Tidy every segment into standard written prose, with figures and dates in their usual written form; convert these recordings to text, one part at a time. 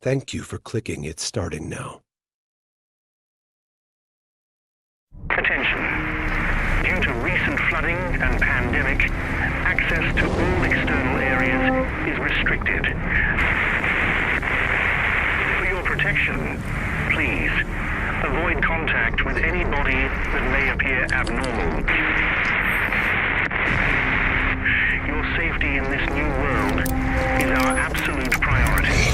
Thank you for clicking It's Starting Now. Attention. Due to recent flooding and pandemic, access to all external areas is restricted. For your protection, please avoid contact with anybody that may appear abnormal. Your safety in this new world is our absolute priority.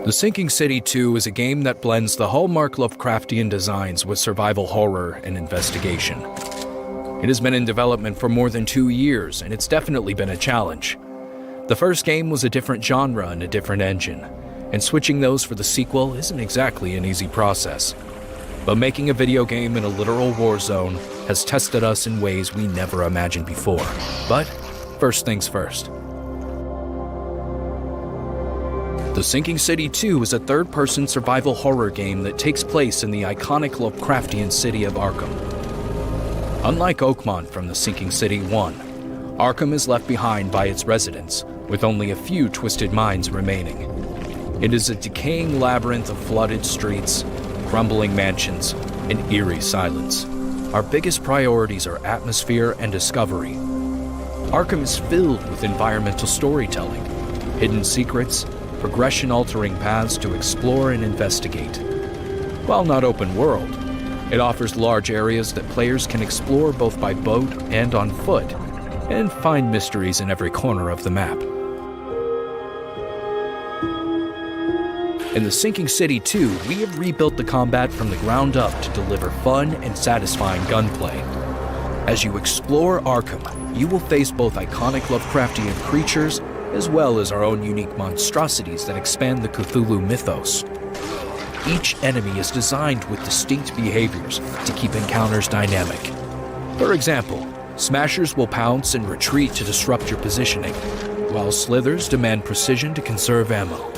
The Sinking City 2 is a game that blends the hallmark Lovecraftian designs with survival horror and investigation. It has been in development for more than 2 years, and it's definitely been a challenge. The first game was a different genre and a different engine, and switching those for the sequel isn't exactly an easy process. But making a video game in a literal war zone has tested us in ways we never imagined before. But first things first. The Sinking City 2 is a third-person survival horror game that takes place in the iconic Lovecraftian city of Arkham. Unlike Oakmont from The Sinking City 1, Arkham is left behind by its residents, with only a few twisted minds remaining. It is a decaying labyrinth of flooded streets, crumbling mansions, and eerie silence. Our biggest priorities are atmosphere and discovery. Arkham is filled with environmental storytelling, hidden secrets, progression-altering paths to explore and investigate. While not open world, it offers large areas that players can explore both by boat and on foot, and find mysteries in every corner of the map. In The Sinking City 2, we have rebuilt the combat from the ground up to deliver fun and satisfying gunplay. As you explore Arkham, you will face both iconic Lovecraftian creatures as well as our own unique monstrosities that expand the Cthulhu mythos. Each enemy is designed with distinct behaviors to keep encounters dynamic. For example, smashers will pounce and retreat to disrupt your positioning, while slithers demand precision to conserve ammo.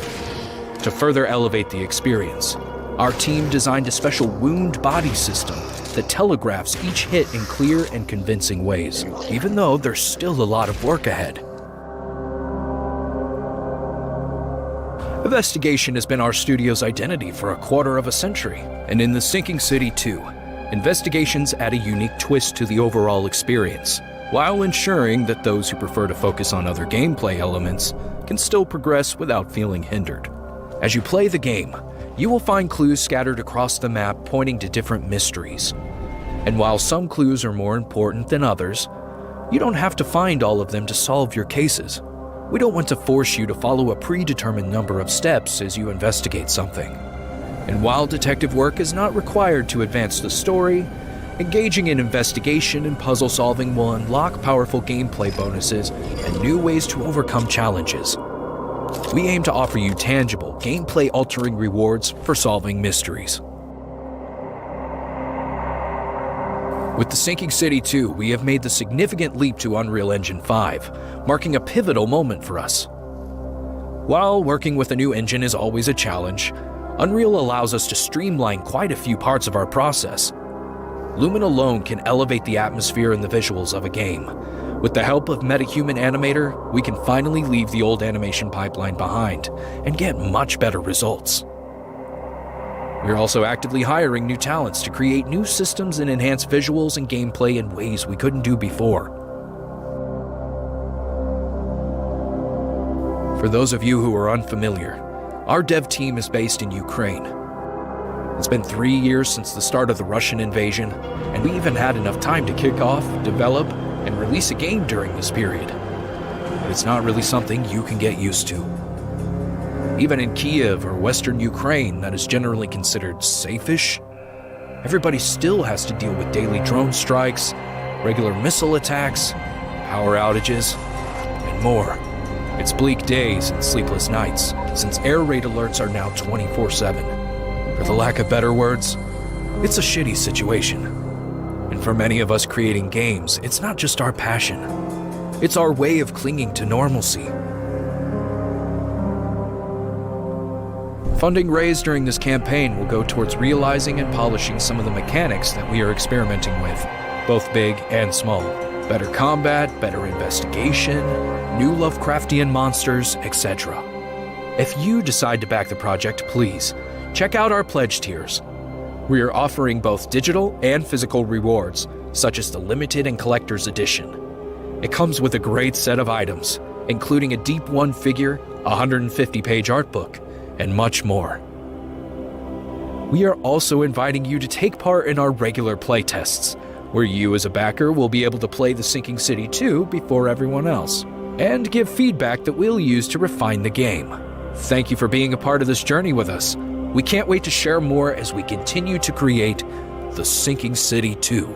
To further elevate the experience, our team designed a special wound body system that telegraphs each hit in clear and convincing ways, even though there's still a lot of work ahead. Investigation has been our studio's identity for a quarter of a century, and in The Sinking City 2, investigations add a unique twist to the overall experience, while ensuring that those who prefer to focus on other gameplay elements can still progress without feeling hindered. As you play the game, you will find clues scattered across the map pointing to different mysteries. And while some clues are more important than others, you don't have to find all of them to solve your cases. We don't want to force you to follow a predetermined number of steps as you investigate something. And while detective work is not required to advance the story, engaging in investigation and puzzle solving will unlock powerful gameplay bonuses and new ways to overcome challenges. We aim to offer you tangible, gameplay-altering rewards for solving mysteries. With The Sinking City 2, we have made the significant leap to Unreal Engine 5, marking a pivotal moment for us. While working with a new engine is always a challenge, Unreal allows us to streamline quite a few parts of our process. Lumen alone can elevate the atmosphere and the visuals of a game. With the help of MetaHuman Animator, we can finally leave the old animation pipeline behind and get much better results. We're also actively hiring new talents to create new systems and enhance visuals and gameplay in ways we couldn't do before. For those of you who are unfamiliar, our dev team is based in Ukraine. It's been 3 years since the start of the Russian invasion, and we even had enough time to kick off, develop, and release a game during this period. But it's not really something you can get used to. Even in Kiev or Western Ukraine that is generally considered safe-ish, everybody still has to deal with daily drone strikes, regular missile attacks, power outages, and more. It's bleak days and sleepless nights, since air raid alerts are now 24/7. For the lack of better words, it's a shitty situation. And for many of us creating games, it's not just our passion. It's our way of clinging to normalcy. Funding raised during this campaign will go towards realizing and polishing some of the mechanics that we are experimenting with, both big and small. Better combat, better investigation, new Lovecraftian monsters, etc. If you decide to back the project, please check out our pledge tiers. We are offering both digital and physical rewards, such as the limited and collector's edition. It comes with a great set of items, including a Deep One figure, a 150-page art book, and much more. We are also inviting you to take part in our regular playtests, where you as a backer will be able to play The Sinking City 2 before everyone else, and give feedback that we'll use to refine the game. Thank you for being a part of this journey with us. We can't wait to share more as we continue to create The Sinking City 2.